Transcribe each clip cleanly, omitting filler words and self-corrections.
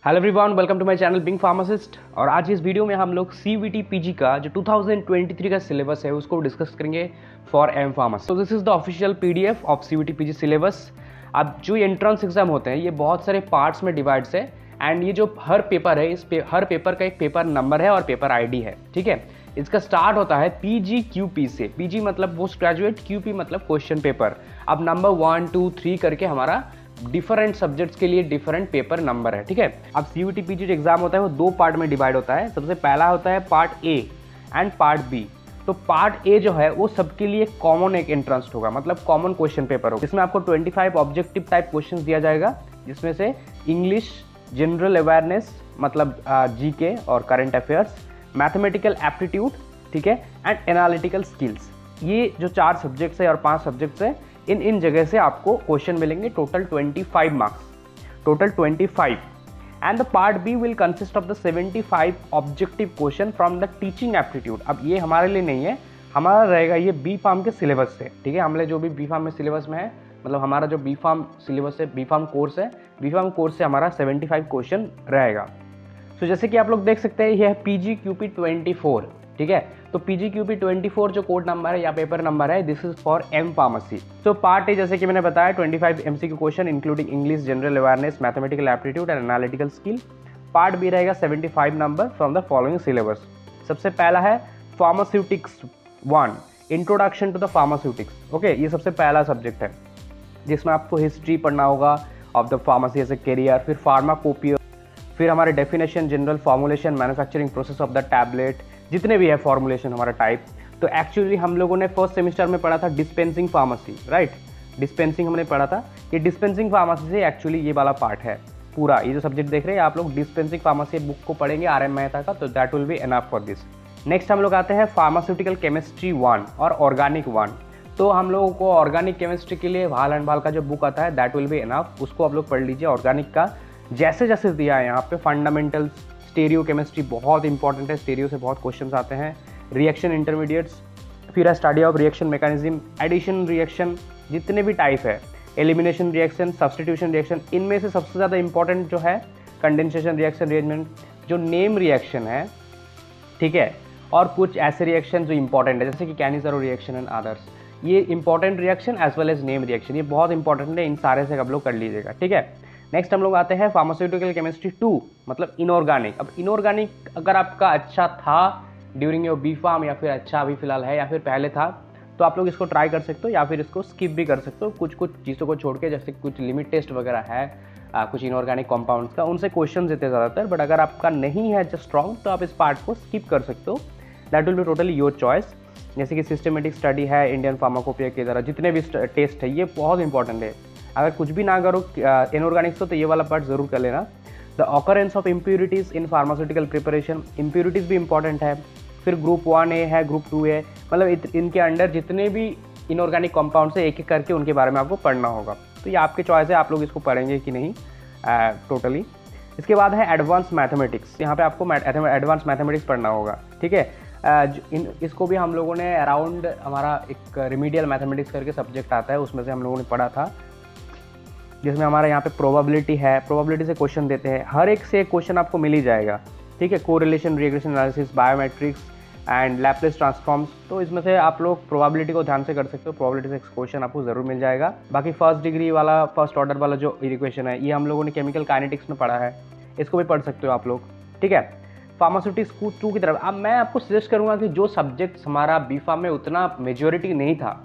Hello everyone, welcome to my channel being pharmacist. और आज इस वीडियो में हम लोग सीवीटी पीजी का जो 2023 का सिलेबस है उसको डिस्कस करेंगे फॉर एम फार्मेसी। तो this is the official PDF of CVT PG syllabus. अब जो एंट्रेंस एग्जाम होते हैं ये बहुत सारे पार्ट्स में डिवाइड्स है एंड ये जो हर पेपर है हर पेपर का एक पेपर नंबर है और पेपर आईडी है। ठीक है, इसका स्टार्ट होता है पीजी क्यूपी से। पीजी मतलब पोस्ट ग्रेजुएट, क्यूपी मतलब क्वेश्चन पेपर। अब नंबर 1, 2, 3 करके हमारा डिफरेंट सब्जेक्ट्स के लिए डिफरेंट पेपर नंबर है। ठीक है, अब सीयूटी पीजी जो एग्जाम होता है वो दो पार्ट में डिवाइड होता है। सबसे पहला होता है part A and part B. तो पार्ट ए जो है वो सबके लिए कॉमन एक एंट्रेंस होगा, मतलब कॉमन क्वेश्चन पेपर होगा। इसमें आपको 25 ऑब्जेक्टिव टाइप क्वेश्चंस दिया जाएगा, जिसमें से इंग्लिश, जनरल अवेयरनेस मतलब जीके और करंट अफेयर्स, मैथमेटिकल एप्टीट्यूड, ठीक है, एंड एनालिटिकल स्किल्स। ये जो 4 सब्जेक्ट्स है और 5 सब्जेक्ट्स है, इन जगह से आपको क्वेश्चन मिलेंगे। Total 25 marks, total 25। And the part B will consist of the 75 objective question from the teaching aptitude. अब ये हमारे लिए नहीं है, हमारा रहेगा ये बी फार्म के सिलेबस से। ठीक है, हमने जो भी बी फार्म में सिलेबस में है, मतलब हमारा जो बी फार्म सिलेबस है, बी फार्म कोर्स है, बी फार्म कोर्स से हमारा 75 क्वेश्चन रहेगा। तो जैसे कि आप लोग देख सकते हैं ये है पीजी क्यूपी 24। ठीक है, तो पीजी क्यूपी 24 जो कोड नंबर है या पेपर नंबर है, this is for M pharmacy. तो पार्ट ए जैसे कि मैंने बताया 25 MCQ question including English, general awareness, mathematical aptitude and analytical skill. Part B रहेगा 75 number from the following syllabus. सबसे पहला है pharmaceutics 1, introduction to the pharmaceutics. Okay, ये सबसे पहला सब्जेक्ट है जिसमें आपको हिस्ट्री पढ़ना होगा of the pharmacy as a career, फिर फार्माकोपियर, फिर हमारे definition, general formulation, manufacturing process of the tablet, जितने भी है फॉर्मुलेशन हमारा टाइप। तो एक्चुअली हम लोगों ने फर्स्ट सेमेस्टर में पढ़ा था डिस्पेंसिंग फार्मेसी, राइट, डिस्पेंसिंग हमने पढ़ा था। ये डिस्पेंसिंग फार्मेसी से एक्चुअली ये वाला पार्ट है पूरा। ये जो सब्जेक्ट देख रहे हैं आप लोग, डिस्पेंसिंग फार्मेसी बुक को पढ़ेंगे आर एम मेहता का, तो that will be enough for this. Next हम लोग आते हैं फार्मास्यूटिकल केमिस्ट्री 1 और ऑर्गेनिक 1। तो हम लोगों को ऑर्गेनिक केमिस्ट्री के लिए भाल एंड भाल का जो बुक आता है दैट विल बी एनफ, उसको आप लोग पढ़ लीजिए। ऑर्गेनिक का जैसे जैसे दिया है यहाँ पे फंडामेंटल्स, स्टेरियो केमिस्ट्री बहुत इंपॉर्टेंट है, स्टेरियो से बहुत क्वेश्चंस आते हैं, रिएक्शन इंटरमीडिएट्स, फिर है study of reaction mechanism, addition reaction, जितने भी टाइप है, एलिमिनेशन रिएक्शन, सब्स्टिट्यूशन रिएक्शन। इनमें से सबसे ज़्यादा इंपॉर्टेंट जो है कंडेंसेशन रिएक्शन, रिएजमेंट, जो नेम रिएक्शन है, ठीक है, और कुछ ऐसे रिएक्शन जो इंपॉर्टेंट है जैसे कि कैनिज़रो रिएक्शन एंड अदर्स। ये important reaction as well as name reaction, ये बहुत इंपॉर्टेंट है, इन सारे से आप लोग कर लीजिएगा। ठीक है, नेक्स्ट हम लोग आते हैं फार्मास्यूटिकल केमिस्ट्री 2 मतलब इनऑर्गेनिक। अब इनऑर्गेनिक अगर आपका अच्छा था ड्यूरिंग योर बी फार्म या फिर अच्छा अभी फिलहाल है या फिर पहले था, तो आप लोग इसको ट्राई कर सकते हो या फिर इसको स्किप भी कर सकते हो कुछ चीज़ों को छोड़ के। जैसे कुछ लिमिट टेस्ट वगैरह है कुछ इनऑर्गेनिक कंपाउंड्स का, उनसे क्वेश्चन देते ज़्यादातर। बट अगर आपका नहीं है जस्ट स्ट्रॉन्ग तो आप इस पार्ट को स्किप कर सकते हो, that will be totally your choice. जैसे कि सिस्टमेटिक स्टडी है, इंडियन फार्माकोपिया की तरह जितने भी टेस्ट है ये बहुत इंपॉर्टेंट है। अगर कुछ भी ना करो इनऑर्गेनिक्स तो ये वाला पार्ट जरूर कर लेना। The occurrence of impurities in pharmaceutical preparation, impurities भी इंपॉर्टेंट है। फिर ग्रुप 1A है, ग्रुप 2A, मतलब इनके अंडर जितने भी इनऑर्गेनिक कंपाउंड्स है एक एक करके उनके बारे में आपको पढ़ना होगा। तो ये आपकी चॉइस है, आप लोग इसको पढ़ेंगे कि नहीं टोटली। इसके बाद है एडवांस मैथमेटिक्स, यहाँ पे आपको एडवांस मैथमेटिक्स पढ़ना होगा। ठीक है, इसको भी हम लोगों ने अराउंड हमारा एक रिमीडियल मैथमेटिक्स करके सब्जेक्ट आता है, उसमें से हम लोगों ने पढ़ा था, जिसमें हमारा यहाँ पे प्रोबेबिलिटी है। प्रोबेबिलिटी से क्वेश्चन देते हैं, हर एक से एक क्वेश्चन आपको मिल ही जाएगा। ठीक है, correlation, regression analysis, biometrics and Laplace transforms. तो इसमें से आप लोग प्रोबेबिलिटी को ध्यान से कर सकते हो, प्रोबेबिलिटी से क्वेश्चन आपको जरूर मिल जाएगा। बाकी फर्स्ट डिग्री वाला, फर्स्ट ऑर्डर वाला जो इक्वेशन है, ये हम लोगों ने केमिकल काइनेटिक्स में पढ़ा है, इसको भी पढ़ सकते हो आप लोग। ठीक है, फार्मास्यूटिक्स 2 की तरफ अब मैं आपको सजेस्ट करूँगा कि जो सब्जेक्ट्स हमारा बी फार्म में उतना मेजोरिटी नहीं था,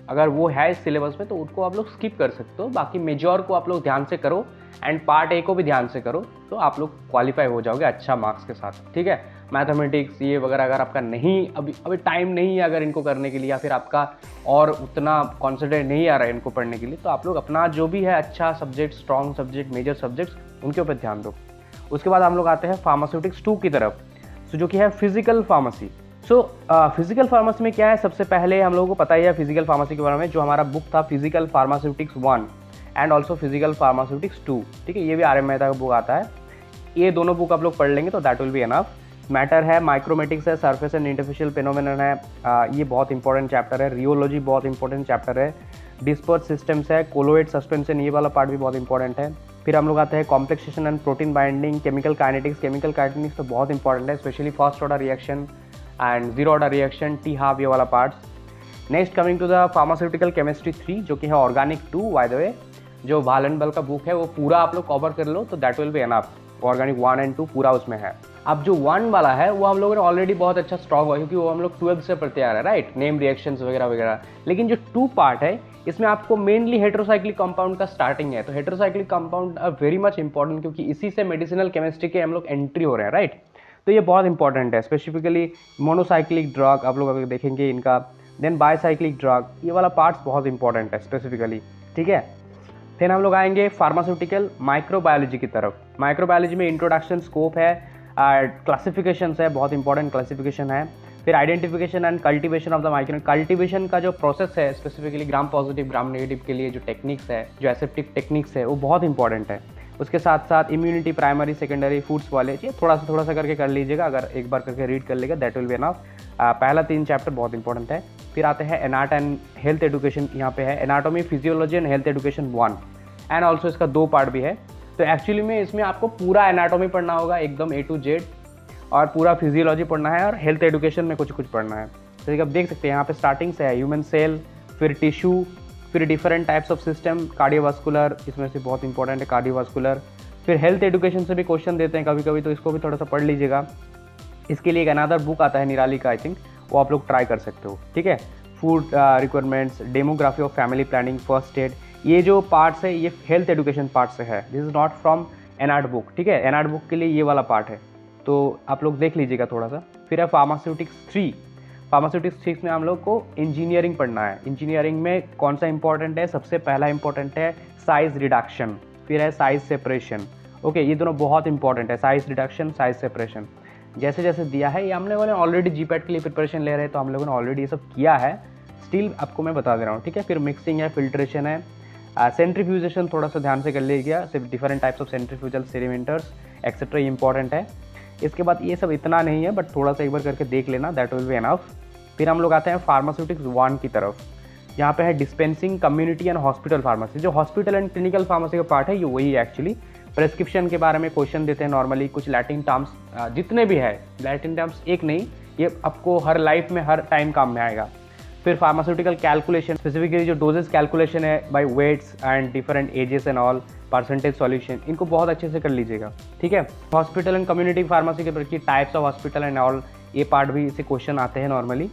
अगर वो है इस सिलेबस में तो उसको आप लोग स्किप कर सकते हो। बाकी मेजॉर को आप लोग ध्यान से करो एंड पार्ट ए को भी ध्यान से करो, तो आप लोग क्वालिफाई हो जाओगे अच्छा मार्क्स के साथ। ठीक है, मैथमेटिक्स ये वगैरह अगर आपका नहीं, अभी टाइम नहीं है अगर इनको करने के लिए, या फिर आपका और उतना कॉन्सेंट्रेट नहीं आ रहा है इनको पढ़ने के लिए, तो आप लोग अपना जो भी है अच्छा subject, strong subject, major subjects, उनके ऊपर ध्यान दो। उसके बाद हम लोग आते हैं फार्मास्यूटिक्स 2 की तरफ, जो कि है physical pharmacy. So physical pharmacy में क्या है, सबसे पहले हम लोगों को पता ही है फिजिकल फार्मेसी के बारे में, जो हमारा बुक था physical pharmaceutics 1 and also physical pharmaceutics 2। ठीक है, ये भी आर एम मेहता का बुक आता है, ये दोनों बुक आप लोग पढ़ लेंगे तो that will be enough. Matter है, माइक्रोमेटिक्स है, सरफेस एंड इंटरफेशियल फेनोमेनन है, ये बहुत इंपॉर्टेंट चैप्टर है। रियोलॉजी बहुत इंपॉर्टेंट चैप्टर है। डिस्पर्स सिस्टम्स है, कोलोइड सस्पेंशन, ये वाला पार्ट भी बहुत इंपॉर्टेंट है। फिर हम लोग आते हैं complexation and protein binding, chemical kinetics. Chemical kinetics तो बहुत इंपॉर्टेंट है, specially first order reaction and zero order reaction, T half ये वाला parts. Next coming to the pharmaceutical chemistry 3 जो कि है ऑर्गेनिक 2। बाय द वे जो वालनबल का बुक है वो पूरा आप लोग कवर कर लो तो that will be enough. Organic 1 and 2 पूरा उसमें है। अब जो 1 वाला है वो हम लोगों ने ऑलरेडी बहुत अच्छा स्ट्रॉन्ग हुआ क्योंकि वो हम लोग 12 से पढ़ते आ रहे हैं, राइट, नेम रिएक्शंस वगैरह वगैरह। लेकिन जो 2 पार्ट है इसमें आपको मेनली हेटेरोसाइक्लिक कंपाउंड का स्टार्टिंग है। तो heterocyclic compound are very much important क्योंकि इसी से मेडिसिनल केमिस्ट्री के हम लोग एंट्री हो रहे हैं, राइट। तो ये बहुत इंपॉर्टेंट है। स्पेसिफिकली मोनोसाइक्लिक ड्रग आप लोग अगर देखेंगे इनका, देन बायसाइक्लिक ड्रग, ये वाला पार्ट्स बहुत इंपॉर्टेंट है स्पेसिफिकली, ठीक है। फिर हम लोग आएंगे फार्मास्यूटिकल माइक्रोबायोलॉजी की तरफ। माइक्रोबायोलॉजी में इंट्रोडक्शन, स्कोप है, क्लासिफिकेशन है, बहुत इंपॉर्टेंट क्लासिफिकेशन है। फिर identification and cultivation of the micro, cultivation का जो प्रोसेस है specifically gram positive gram negative के लिए जो टेक्निक्स है, जो एसेप्टिक टेक्निक्स है वो बहुत इंपॉर्टेंट है। उसके साथ साथ इम्यूनिटी, प्राइमरी सेकेंडरी, फूड्स वाले ये थोड़ा सा करके कर लीजिएगा, अगर एक बार करके रीड कर लेगा दैट विल बी एनफ। पहला 3 चैप्टर बहुत इंपॉर्टेंट है। फिर आते हैं एनाट एंड हेल्थ एडुकेशन, यहाँ पे है anatomy, physiology and health education 1 and also इसका 2 पार्ट भी है। तो एक्चुअली में इसमें आपको पूरा एनाटॉमी पढ़ना होगा एकदम A to Z, और पूरा फिजियोलॉजी पढ़ना है और हेल्थ एडुकेशन में कुछ पढ़ना है। तो आप देख सकते हैं यहाँ पे स्टार्टिंग से है ह्यूमन सेल, फिर टिश्यू, फिर different types of system, cardiovascular, इसमें से बहुत इंपॉर्टेंट है कार्डियोवास्कुलर। फिर हेल्थ एडुकेशन से भी क्वेश्चन देते हैं कभी कभी, तो इसको भी थोड़ा सा पढ़ लीजिएगा। इसके लिए एक अनदर बुक आता है निराली का, आई थिंक वो आप लोग ट्राई कर सकते हो, ठीक है। Food requirements, demography of family planning, first aid, ये जो पार्ट्स है ये हेल्थ एडुकेशन पार्ट से है। This is not from NCERT book, ठीक है। एनआर्ट बुक के लिए ये वाला पार्ट है, तो आप लोग देख लीजिएगा थोड़ा सा। फिर है फार्मास्यूटिक्स 3। फार्मास्यूटिक्स 3 में हम लोग को इंजीनियरिंग पढ़ना है। इंजीनियरिंग में कौन सा इंपॉर्टेंट है, सबसे पहला इंपॉर्टेंट है साइज रिडक्शन, फिर है साइज सेपरेशन। ओके, ये दोनों बहुत इंपॉर्टेंट है, साइज रिडक्शन, साइज सेपरेशन। जैसे जैसे दिया है ये हम लोगों ने ऑलरेडी जीपैट के लिए प्रिपरेशन ले रहे हैं तो हम लोगों ने ऑलरेडी ये सब किया है, स्टिल आपको मैं बता दे रहा हूँ, ठीक है। फिर मिक्सिंग है, फिल्ट्रेशन है, सेंट्रीफ्यूजेशन थोड़ा सा ध्यान से कर लीजिएगा, सिर्फ different types of centrifugal sedimentors etcetera, ये इंपॉर्टेंट है। इसके बाद ये सब इतना नहीं है बट थोड़ा सा एक बार करके देख लेना, दैट विल बी एनफ। फिर हम लोग आते हैं फार्मास्यूटिक्स 1 की तरफ। यहाँ पे है dispensing, community and hospital pharmacy. जो हॉस्पिटल एंड क्लिनिकल फार्मेसी का पार्ट है ये वही है एक्चुअली। प्रेस्क्रिप्शन के बारे में क्वेश्चन देते हैं नॉर्मली, कुछ लैटिन टर्म्स जितने भी है, लैटिन टर्म्स एक नहीं, ये आपको हर लाइफ में हर टाइम काम में आएगा। फिर फार्मास्यूटिकल कैलकुलेशन, स्पेसिफिकली जो डोजेस कैलकुलेशन है by weights and different ages and all, percentage solution, इनको बहुत अच्छे से कर लीजिएगा, ठीक है। हॉस्पिटल एंड कम्युनिटी फार्मेसी के प्रति types of hospital and all, ये पार्ट भी इसे क्वेश्चन आते हैं नॉर्मली।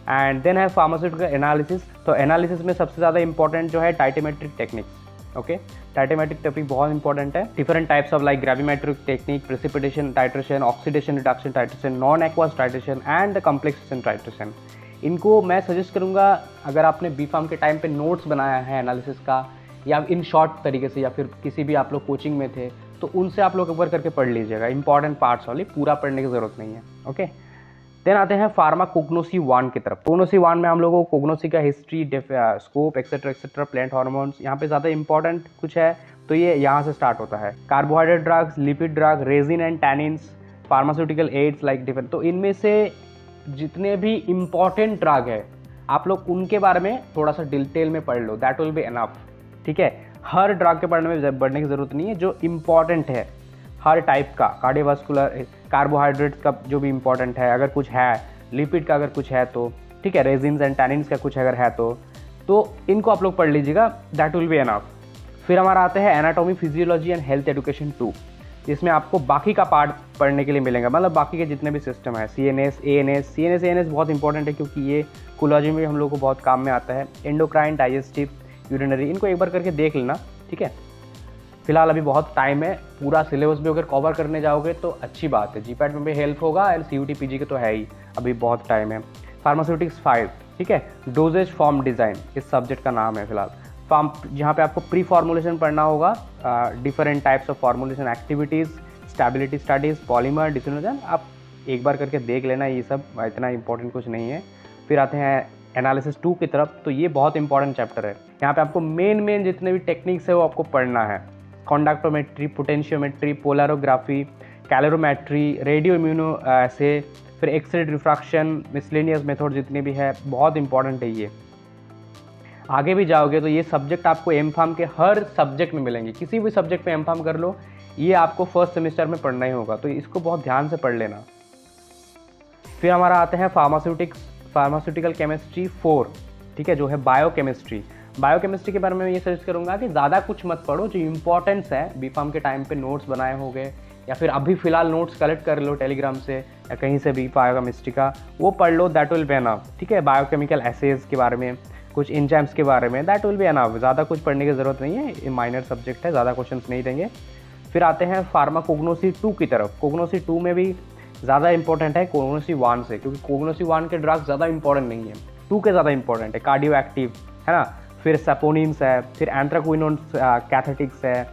एंड देन है फार्मास्यूटिकल एनालिसिस। तो एनालिसिस में सबसे ज़्यादा इंपॉर्टेंट जो है टाइटेमेट्रिक टेक्निक्स, ओके। टाइटेमेट्रिक टेक्निक बहुत इंपॉर्टेंट है। Different types of like gravimetric technique, precipitation titration, oxidation reduction titration, non aqueous titration and complexation titration. इनको मैं सजेस्ट करूंगा अगर आपने बी फार्म के टाइम पे नोट्स बनाया है एनालिसिस का, या इन शॉर्ट तरीके से, या फिर किसी भी आप लोग कोचिंग में थे तो उनसे आप लोग एक बार करके पढ़ लीजिएगा, इंपॉर्टेंट पार्ट्स वाली, पूरा पढ़ने की ज़रूरत नहीं है, ओके। देन आते हैं फार्माकोग्नोसी 1 की तरफ। कोग्नोसी 1 में हम लोगों को कोग्नोसी का history, scope etcetera, plant hormones, यहाँ पे ज़्यादा इंपॉर्टेंट कुछ है तो ये यहाँ से स्टार्ट होता है। Carbohydrate drugs, lipid drug, resin and tannins, pharmaceutical ads like different, तो इनमें से जितने भी इंपॉर्टेंट ड्रग है आप लोग उनके बारे में थोड़ा सा डिटेल में पढ़ लो, दैट विल बी एनफ, ठीक है। हर ड्रग के बारे में बढ़ने की ज़रूरत नहीं है, जो इंपॉर्टेंट है हर टाइप का, कार्डियोवास्कुलर, कार्बोहाइड्रेट का जो भी इंपॉर्टेंट है अगर कुछ है, लिपिड का अगर कुछ है तो, ठीक है, रेजिन्स एंड टैनिन्स का कुछ अगर है तो इनको आप लोग पढ़ लीजिएगा, दैट विल बी एनफ। फिर हमारा आते हैं anatomy, physiology and health education 2, जिसमें आपको बाकी का पार्ट पढ़ने के लिए मिलेगा, मतलब बाकी के जितने भी सिस्टम है, CNS, ANS बहुत इंपॉर्टेंट है क्योंकि ये कोलॉजी में हम लोग को बहुत काम में आता है। एंडोक्राइन, डाइजेस्टिव, यूरिनरी, इनको एक बार करके देख लेना, ठीक है। फिलहाल अभी बहुत टाइम है, पूरा सिलेबस भी अगर कवर करने जाओगे तो अच्छी बात है, जीपैट में भी हेल्प होगा एंड CUT PG के तो है ही, अभी बहुत टाइम है। फार्मास्यूटिक्स 5, ठीक है, डोजेज फॉर्म डिज़ाइन इस सब्जेक्ट का नाम है फिलहाल। जहाँ पे आपको प्री फॉर्मुलेशन पढ़ना होगा, different types of formulation activities, stability studies, polymer, dissolution, आप एक बार करके देख लेना, ये सब इतना इंपॉर्टेंट कुछ नहीं है। फिर आते हैं एनालिसिस 2 की तरफ, तो ये बहुत इंपॉर्टेंट चैप्टर है। यहाँ पे आपको मेन जितने भी टेक्निक्स है वो आपको पढ़ना है, conductometry, potentiometry, polarography, calorimetry, radio immuno ऐसे, फिर एक्सरे रिफ्रैक्शन, मिसलेनियस मेथड जितने भी है, बहुत इंपॉर्टेंट है ये। आगे भी जाओगे तो ये सब्जेक्ट आपको एम फार्म के हर सब्जेक्ट में मिलेंगे, किसी भी सब्जेक्ट में एम फार्म कर लो, ये आपको फर्स्ट सेमेस्टर में पढ़ना ही होगा, तो इसको बहुत ध्यान से पढ़ लेना। फिर हमारा आते हैं फार्मास्यूटिकल केमिस्ट्री 4, ठीक है, जो है बायोकेमिस्ट्री। बायोकेमिस्ट्री के बारे में ये सजेस्ट करूंगा कि ज़्यादा कुछ मत पढ़ो, जो इंपॉर्टेंस है बी फार्म के टाइम पे नोट्स बनाए होंगे या फिर अभी फिलहाल नोट्स कलेक्ट कर लो टेलीग्राम से या कहीं से भी बायोकेमिस्ट्री का, वो पढ़ लो, दैट विल बी एनफ, ठीक है। बायोकेमिकल एसेज के बारे में, कुछ एंजाइम्स के बारे में, दैट विल बी एनफ, ज़्यादा कुछ पढ़ने की ज़रूरत नहीं है, ये माइनर सब्जेक्ट है, ज़्यादा क्वेश्चंस नहीं देंगे। फिर आते हैं फार्माकोग्नोसी 2 की तरफ। कोग्नोसी 2 में भी ज़्यादा इंपॉर्टेंट है कोग्नोसी 1 से, क्योंकि कोग्नोसी 1 के ड्रग्स ज़्यादा इंपॉर्टेंट नहीं है, 2 के ज़्यादा इंपॉर्टेंट है, कार्डियो एक्टिव है ना, फिर सपोनिन्स है, फिर एंथ्राक्विनोन कैथेटिक्स है,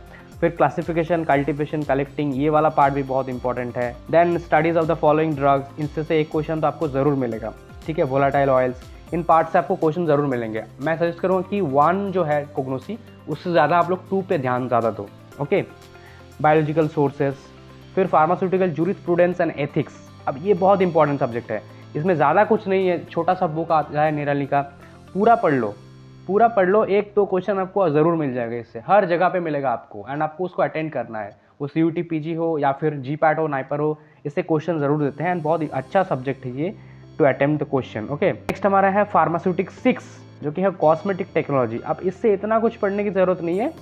फिर क्लासिफिकेशन, कल्टिवेशन, कलेक्टिंग, ये वाला पार्ट भी बहुत इंपॉर्टेंट है। Then studies of the following drugs, इनसे से एक क्वेश्चन तो आपको ज़रूर मिलेगा, ठीक है। वोलाटाइल ऑयल्स, इन पार्ट से आपको क्वेश्चन ज़रूर मिलेंगे। मैं सजेस्ट करूँगा कि 1 जो है कोग्नोसी, उससे ज़्यादा आप लोग 2 पे ध्यान ज़्यादा दो, ओके। बायोलॉजिकल सोर्सेस, फिर फार्मास्यूटिकल जूरिस्प्रूडेंस एंड एथिक्स। अब ये बहुत इंपॉर्टेंट सब्जेक्ट है, इसमें ज़्यादा कुछ नहीं है, छोटा सा बुक आता है निराली का, पूरा पढ़ लो, पूरा पढ़ लो, एक तो क्वेश्चन आपको ज़रूर मिल जाएगा, इससे हर जगह पे मिलेगा आपको, एंड आपको उसको अटेंड करना है, वो CUT PG हो या फिर GPAT हो, नाइपर हो, इससे क्वेश्चन ज़रूर देते हैं, एंड बहुत ही अच्छा सब्जेक्ट है ये to attempt the question, okay. Next हमारा है फार्मास्यूटिक 6, जो कि है कॉस्मेटिक टेक्नोलॉजी। अब इससे इतना कुछ पढ़ने की ज़रूरत नहीं है,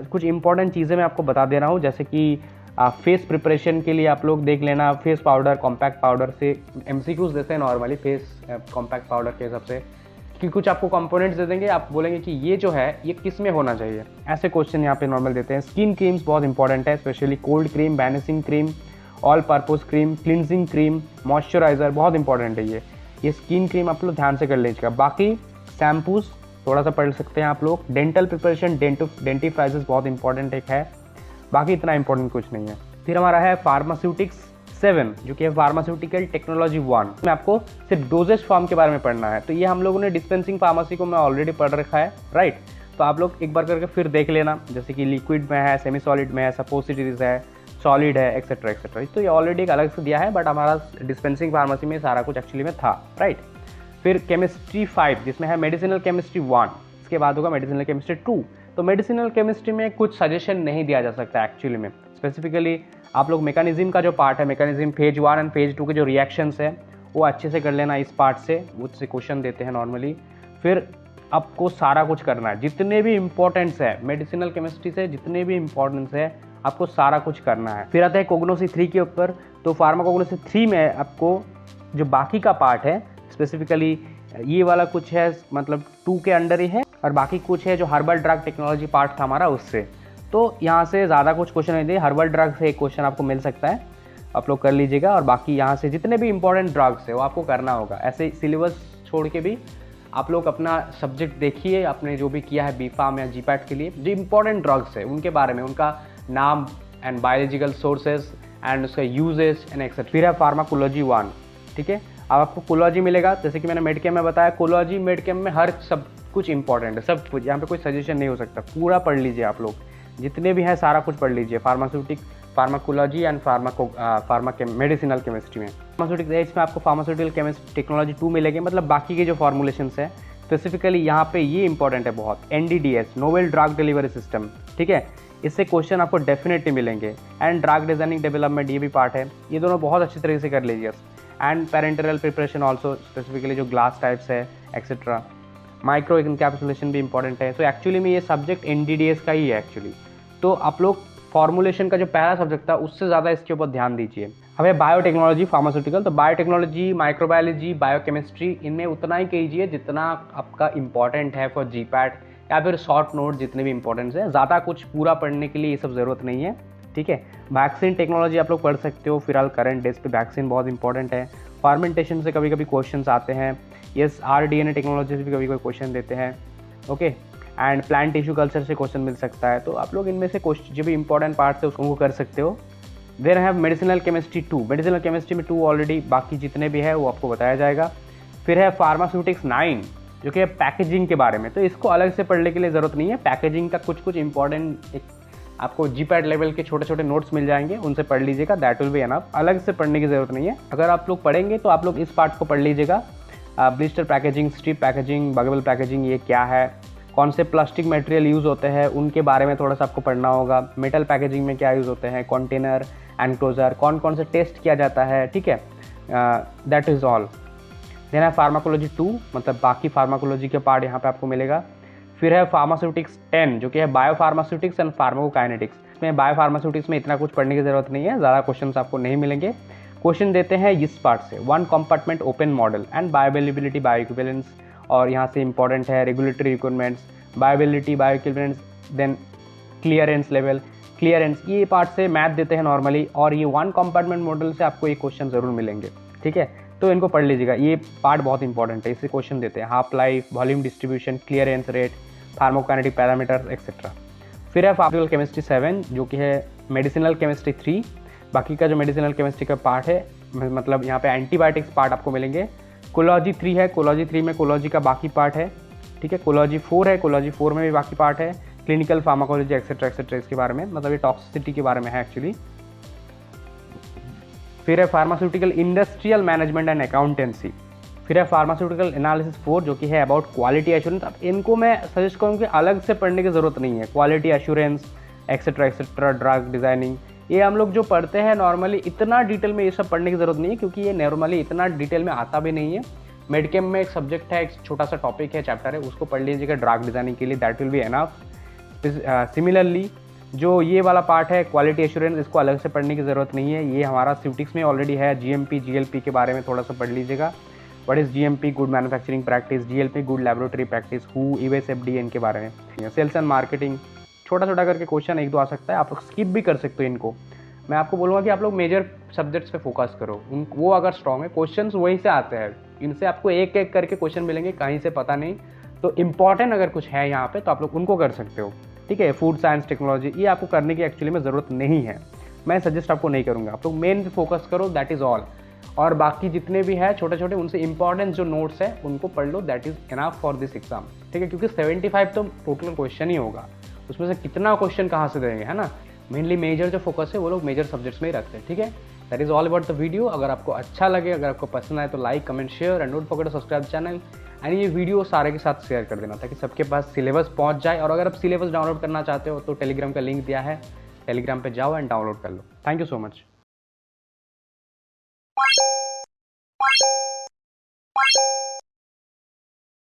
कुछ इंपॉर्टेंट चीज़ें मैं आपको बता दे रहा हूँ, जैसे कि फेस प्रिपरेशन के लिए आप लोग देख लेना, फेस पाउडर, कॉम्पैक्ट पाउडर से MCQs देते हैं नॉर्मली फेस कॉम्पैक्ट पाउडर के हिसाब से, कि कुछ आपको कंपोनेंट्स दे देंगे, आप बोलेंगे कि ये जो है ये किस में होना चाहिए, ऐसे क्वेश्चन यहाँ पे नॉर्मल देते हैं। स्किन क्रीम्स बहुत इंपॉर्टेंट है, specially cold cream, banishing cream, all purpose cream, cleansing cream, moisturiser, बहुत इंपॉर्टेंट है ये स्किन क्रीम आप लोग ध्यान से कर लीजिएगा। बाकी शैम्पूज थोड़ा सा पढ़ सकते हैं आप लोग। डेंटल प्रिपरेशन, डेंटिफ्राइजेस बहुत इंपॉर्टेंट एक है, बाकी इतना इंपॉर्टेंट कुछ नहीं है। फिर हमारा है फार्मास्यूटिक्स 7, जो कि है फार्मास्यूटिकल टेक्नोलॉजी 1, में आपको सिर्फ डोजेज फॉर्म के बारे में पढ़ना है। तो ये हम लोगों ने डिस्पेंसिंग फार्मेसी को मैं ऑलरेडी पढ़ रखा है, राइट। तो आप लोग एक बार करके फिर देख लेना, जैसे कि लिक्विड में है, सेमी सॉलिड में है, सपोसिटरीज है, सॉलिड है, एक्सेट्रा एक्सेट्रा। तो ये ऑलरेडी एक अलग से दिया है, बट हमारा डिस्पेंसिंग फार्मेसी में सारा कुछ एक्चुअली में था, राइट। फिर केमिस्ट्री 5, जिसमें है मेडिसिनल केमिस्ट्री 1, इसके बाद होगा मेडिसिनल केमिस्ट्री 2। तो मेडिसिनल केमिस्ट्री में कुछ सजेशन नहीं दिया जा सकता एक्चुअली में, स्पेसिफिकली आप लोग मैकेनिज्म का जो पार्ट है, मैकेनिज्म फेज 1 एंड फेज 2 के जो रिएक्शंस है वो अच्छे से कर लेना, इस पार्ट से मुझसे क्वेश्चन देते हैं नॉर्मली। फिर आपको सारा कुछ करना है, जितने भी इंपॉर्टेंस है मेडिसिनल केमिस्ट्री से, जितने भी इंपॉर्टेंस है आपको सारा कुछ करना है। फिर आता है कोग्नोसी 3 के ऊपर। तो फार्माकोग्नोसी 3 में आपको जो बाकी का पार्ट है, स्पेसिफिकली ये वाला कुछ है, मतलब 2 के अंडर ही है, और बाकी कुछ है जो हर्बल ड्रग टेक्नोलॉजी पार्ट था हमारा, उससे। तो यहाँ से ज़्यादा कुछ क्वेश्चन नहीं दिए, हर्बल ड्रग से एक क्वेश्चन आपको मिल सकता है, आप लोग कर लीजिएगा, और बाकी यहाँ से जितने भी इंपॉर्टेंट ड्रग्स है वो आपको करना होगा। ऐसे सिलेबस छोड़ के भी आप लोग अपना सब्जेक्ट देखिए, आपने जो भी किया है B.Pharm या GPAT के लिए, जो इंपॉर्टेंट ड्रग्स है उनके बारे में, उनका नाम एंड बायोलॉजिकल सोर्सेज एंड उसका यूजेज एंड एक्सेट्रा। फिर है फार्माकोलॉजी 1, ठीक है। अब आपको कोलॉजी मिलेगा, जैसे कि मैंने मेडकेम में बताया, कोलॉजी मेडकेम में हर सब कुछ इंपॉर्टेंट है, सब कुछ, यहाँ पे कोई सजेशन नहीं हो सकता, पूरा पढ़ लीजिए आप लोग, जितने भी हैं सारा कुछ पढ़ लीजिए। फार्माकोलॉजी एंड मेडिसिनल केमिस्ट्री में, फार्मास्यूटिक्स 8 में आपको फार्मास्यूटिकल केमिस्ट्री टेक्नोलॉजी 2 मिलेगी, मतलब बाकी के जो फॉर्मुलेशंस है, स्पेसिफिकली यहाँ पे ये इंपॉर्टेंट है बहुत, NDDS, novel drug delivery system, ठीक है। इससे क्वेश्चन आपको डेफिनेटली मिलेंगे, एंड ड्रग डिजाइनिंग डेवलपमेंट, ये भी पार्ट है, ये दोनों बहुत अच्छी तरीके से कर लीजिए। And parenteral preparation also, specifically जो ग्लास टाइप्स है एक्सेट्रा, माइक्रो इनकैप्सुलेशन भी इंपॉर्टेंट है। सो एक्चुअली में ये सब्जेक्ट NDDS का ही है एक्चुअली। तो आप लोग फॉर्मुलेशन का जो पहला सब्जेक्ट था उससे ज़्यादा इसके ऊपर ध्यान दीजिए। हमें बायोटेक्नोलॉजी, फार्मास्यूटिकल, तो बायोटेक्नोलॉजी, माइक्रोबायोलॉजी, बायोकेमिस्ट्री, इनमें उतना ही कीजिए जितना आपका इंपॉर्टेंट है फॉर GPAT, या फिर शॉर्ट नोट जितने भी इंपॉर्टेंस है, ज़्यादा कुछ पूरा पढ़ने के लिए ये सब ज़रूरत नहीं है, ठीक है। वैक्सीन टेक्नोलॉजी आप लोग पढ़ सकते हो, फिलहाल करंट डेज पे वैक्सीन बहुत इंपॉर्टेंट है। फार्मेंटेशन से कभी कभी क्वेश्चन आते हैं, यस, RDNA टेक्नोलॉजी से भी कभी कोई क्वेश्चन देते हैं, okay. And plant tissue culture से क्वेश्चन मिल सकता है, तो आप लोग इनमें से क्वेश्चन जो भी इंपॉर्टेंट पार्ट्स है उसको कर सकते हो। देन है मेडिसिनल केमिस्ट्री 2, मेडिसिनल केमिस्ट्री में 2 ऑलरेडी, बाकी जितने भी है वो आपको बताया जाएगा। फिर है फार्मास्यूटिक्स 9, जो कि है पैकेजिंग के बारे में, तो इसको अलग से पढ़ने के लिए ज़रूरत नहीं है। पैकेजिंग का कुछ इंपॉर्टेंट एक आपको GPAT लेवल के छोटे छोटे नोट्स मिल जाएंगे, उनसे पढ़ लीजिएगा, दैट विल बी एनफ, अलग से पढ़ने की ज़रूरत नहीं है। अगर आप लोग पढ़ेंगे तो आप लोग इस पार्ट को पढ़ लीजिएगा, blister packaging, strip packaging, baggable packaging ये क्या है, कौन से प्लास्टिक मटेरियल यूज़ होते हैं उनके बारे में थोड़ा सा आपको पढ़ना होगा, मेटल पैकेजिंग में क्या यूज़ होते हैं, कंटेनर, एनक्लोजर, कौन कौन से टेस्ट किया जाता है, ठीक है, दैट इज़ ऑल। देन है फार्माकोलॉजी 2, मतलब बाकी फार्माकोलॉजी के पार्ट यहाँ पे आपको मिलेगा। फिर है फार्मास्यूटिक्स 10 जो कि है बायो फार्मास्यूटिक्स एंड फार्माकोकाइनेटिक्स। इसमें बायो फार्मास्यूटिक्स में इतना कुछ पढ़ने की ज़रूरत नहीं है, ज़्यादा क्वेश्चन आपको नहीं मिलेंगे। क्वेश्चन देते हैं इस पार्ट से, 1 compartment open model and bioavailability, bioequivalence, और यहाँ से इंपॉर्टेंट है regulatory requirements, bioavailability, bioequivalence, then clearance level, clearance, ये पार्ट से मैथ देते हैं नॉर्मली, और ये 1 कंपार्टमेंट मॉडल से आपको एक क्वेश्चन ज़रूर मिलेंगे, ठीक है, तो इनको पढ़ लीजिएगा, ये पार्ट बहुत इंपॉर्टेंट है, इससे क्वेश्चन देते हैं, half life, volume distribution, clearance rate, pharmacokinetic parameters etcetera. फिर है फार्मास्यूटिकल केमिस्ट्री 7 जो कि है मेडिसिनल केमिस्ट्री 3, बाकी का जो मेडिसिनल केमिस्ट्री का पार्ट है, मतलब यहाँ पे एंटीबायोटिक्स पार्ट आपको मिलेंगे। कोलॉजी 3 है, कोलॉजी 3 में कोलॉजी का बाकी पार्ट है, ठीक है। कोलॉजी 4 है, कोलॉजी 4 में भी बाकी पार्ट है, क्लिनिकल फार्माकोलॉजी एक्सेट्रा एक्सेट्रा इसके बारे में, मतलब ये टॉक्सिसिटी के बारे में है एक्चुअली। फिर है pharmaceutical industrial management and accountancy. फिर है फार्मास्यूटिकल एनालिसिस 4 जो कि है अबाउट क्वालिटी एश्योरेंस। अब इनको मैं सजेस्ट करूँ कि अलग से पढ़ने की ज़रूरत नहीं है, quality assurance etcetera etcetera, drug designing, ये हम लोग जो पढ़ते हैं नॉर्मली इतना डिटेल में ये सब पढ़ने की ज़रूरत नहीं है, क्योंकि ये नॉर्मली इतना डिटेल में आता भी नहीं है। मेडिकेम में एक सब्जेक्ट है, एक छोटा सा टॉपिक है, चैप्टर है, उसको पढ़ लीजिएगा ड्रग डिज़ाइनिंग के लिए, that will be enough. Similarly जो ये वाला पार्ट है क्वालिटी एश्योरेंस, इसको अलग से पढ़ने की ज़रूरत नहीं है, ये हमारा सिविटिक्स में ऑलरेडी है। जीएमपी जीएलपी के बारे में थोड़ा सा पढ़ लीजिएगा, what is GMP, good manufacturing practice, GLP good laboratory practice, who, US FDA, इनके बारे में। सेल्स एंड मार्केटिंग छोटा छोटा करके क्वेश्चन 1-2 आ सकता है, आप स्किप भी कर सकते हो इनको। मैं आपको बोलूँगा कि आप लोग मेजर सब्जेक्ट्स पे फोकस करो, वो अगर स्ट्रॉन्ग है, क्वेश्चंस वहीं से आते हैं, इनसे आपको एक एक करके क्वेश्चन मिलेंगे, कहीं से पता नहीं। तो इंपॉर्टेंट अगर कुछ है यहाँ पे तो आप लोग उनको कर सकते हो, ठीक है। फूड साइंस टेक्नोलॉजी ये आपको करने की एक्चुअली में ज़रूरत नहीं है, मैं सजेस्ट आपको नहीं करूँगा, आप लोग मेन पे फोकस करो, दैट इज़ ऑल। और बाकी जितने भी है छोटे छोटे उनसे इंपॉर्टेंट जो नोट्स है उनको पढ़ लो, that is enough for this exam, ठीक है। क्योंकि 75 तो टोटल क्वेश्चन ही होगा, उसमें से कितना क्वेश्चन कहाँ से देंगे, है ना। मेनली मेजर जो फोकस है वो लोग मेजर सब्जेक्ट्स में ही रखते हैं, ठीक है। That is all about the video. अगर आपको अच्छा लगे, अगर आपको पसंद आए तो like comment share and don't forget to subscribe channel, and ये वीडियो सारे के साथ शेयर कर देना ताकि सबके पास सिलेबस पहुंच जाए। और अगर आप सिलेबस डाउनलोड करना चाहते हो तो टेलीग्राम का लिंक दिया है, टेलीग्राम पे जाओ एंड डाउनलोड कर लो। Thank you so much.